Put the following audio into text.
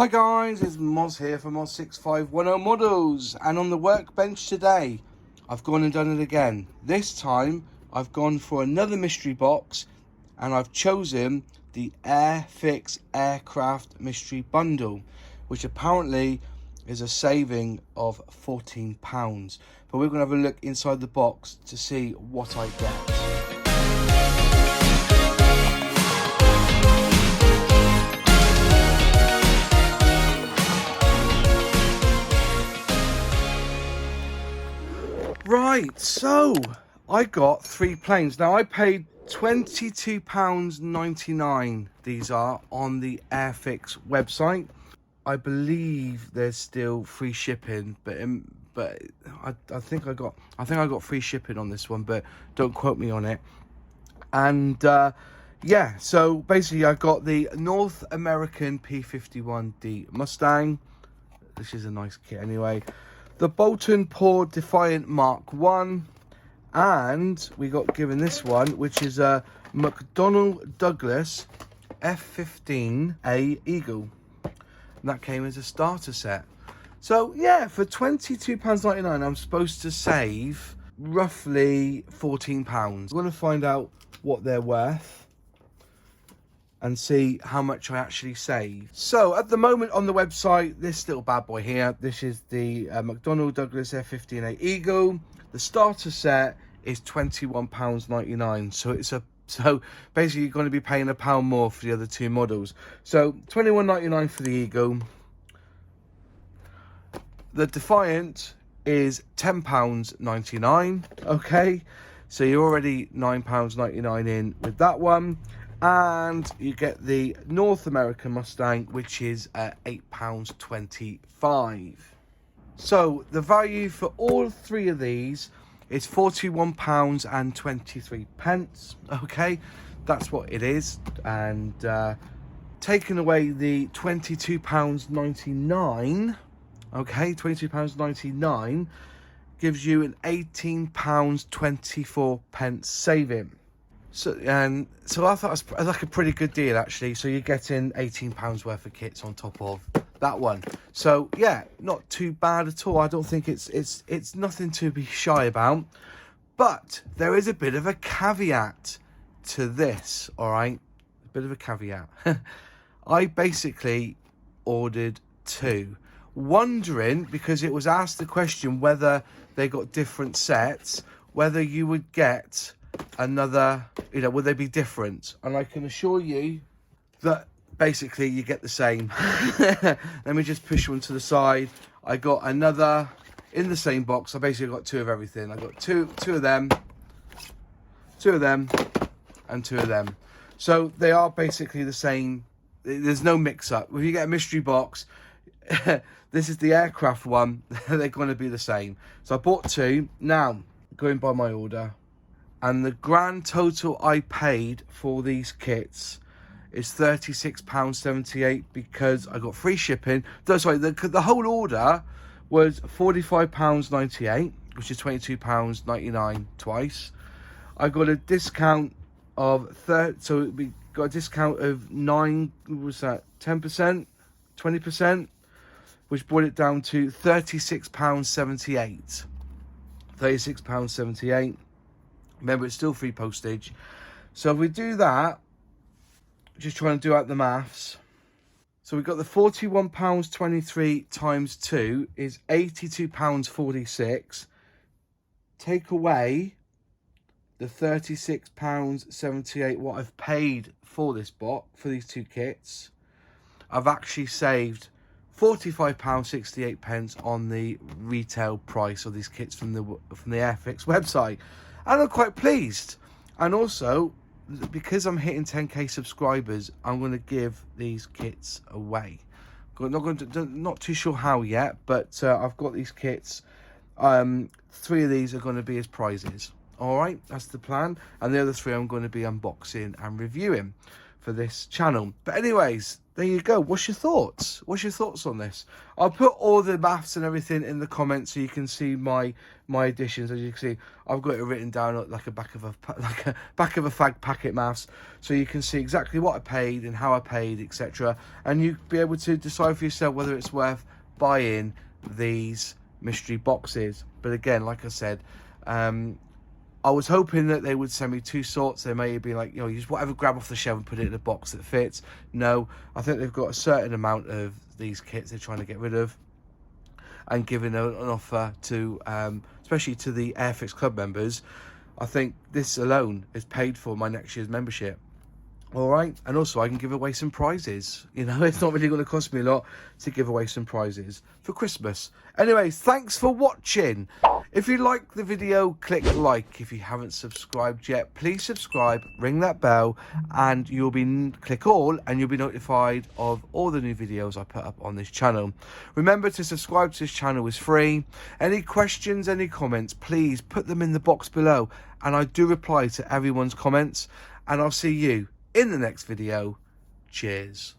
Hi guys, it's Moz here from Moz6510 Models, and on the workbench today I've gone and done it again. This time I've gone for another mystery box and I've chosen the Airfix Aircraft Mystery Bundle, which apparently is a saving of £14. But we're going to have a look inside the box to see what I get. Right, so I got 3 planes. Now I paid £22.99, these are, on the Airfix website. I believe there's still free shipping, but I think I got free shipping on this one, but don't quote me on it. And yeah, so basically I got the North American P-51D Mustang. This is a nice kit anyway. The B.P Defiant Mk.I, and we got given this one, which is a McDonnell Douglas F-15A Eagle. And that came as a starter set. So yeah, for £22.99 I'm supposed to save roughly £14. I'm going to find out what they're worth and see how much I actually saved. So at the moment on the website, this little bad boy here, this is the McDonnell Douglas F-15A Eagle. The starter set is £21.99. So basically you're going to be paying £1 more for the other two models. So £21.99 for the Eagle. The Defiant is £10.99. Okay, so you're already £9.99 in with that one. And you get the North American Mustang, which is £8.25. So the value for all three of these is £41.23. Okay, that's what it is. And taking away the £22.99, okay, £22.99 gives you an £18.24 saving. So I thought it was like a pretty good deal actually. So you're getting £18 worth of kits on top of that one. So yeah, not too bad at all. I don't think it's nothing to be shy about. But there is a bit of a caveat to this, all right? A bit of a caveat. I basically ordered 2, wondering, because it was asked the question whether they got different sets, whether you would get another, would they be different? And I can assure you that basically you get the same. Let me just push one to the side. I got another in the same box. I basically got 2 of everything. I got two of them, 2 of them, and 2 of them. So they are basically the same. There's no mix up. If you get a mystery box, this is the aircraft one, they're going to be the same. So I bought 2. Now, going by my order, and the grand total I paid for these kits is £36.78 because I got free shipping. No, sorry, the whole order was £45.98, which is £22.99 twice. I got a discount of so we got a discount of 10%, 20%, which brought it down to £36.78. £36.78. Remember, it's still free postage. So if we do that, just trying to do out the maths. So we've got the £41.23 times 2 is £82.46. Take away the £36.78 what I've paid for this box, for these 2 kits. I've actually saved £45.68 on the retail price of these kits from the Airfix website. And I'm quite pleased. And also, because I'm hitting 10k subscribers, I'm going to give these kits away. Not too sure how yet, but I've got these kits. 3 of these are going to be as prizes. All right, that's the plan. And the other 3 I'm going to be unboxing and reviewing. for this channel. But anyways, there you go. What's your thoughts? What's your thoughts on this? I'll put all the maths and everything in the comments so you can see my additions. As you can see, I've got it written down like a back of a fag packet maths, so you can see exactly what I paid and how I paid, etc. And you be able to decide for yourself whether it's worth buying these mystery boxes. But again, like I said, I was hoping that they would send me 2 sorts. They may be like, you know, use whatever, grab off the shelf and put it in a box that fits. No, I think they've got a certain amount of these kits they're trying to get rid of, and giving an offer to, especially to the Airfix Club members. I think this alone is paid for my next year's membership. All right, and also I can give away some prizes. You know, it's not really going to cost me a lot to give away some prizes for Christmas. Anyways, thanks for watching. If you like the video, click like. If you haven't subscribed yet, please subscribe, ring that bell, and click all, and you'll be notified of all the new videos I put up on this channel. Remember to subscribe to this channel is free. Any questions, any comments, please put them in the box below, and I do reply to everyone's comments. And I'll see you in the next video. Cheers.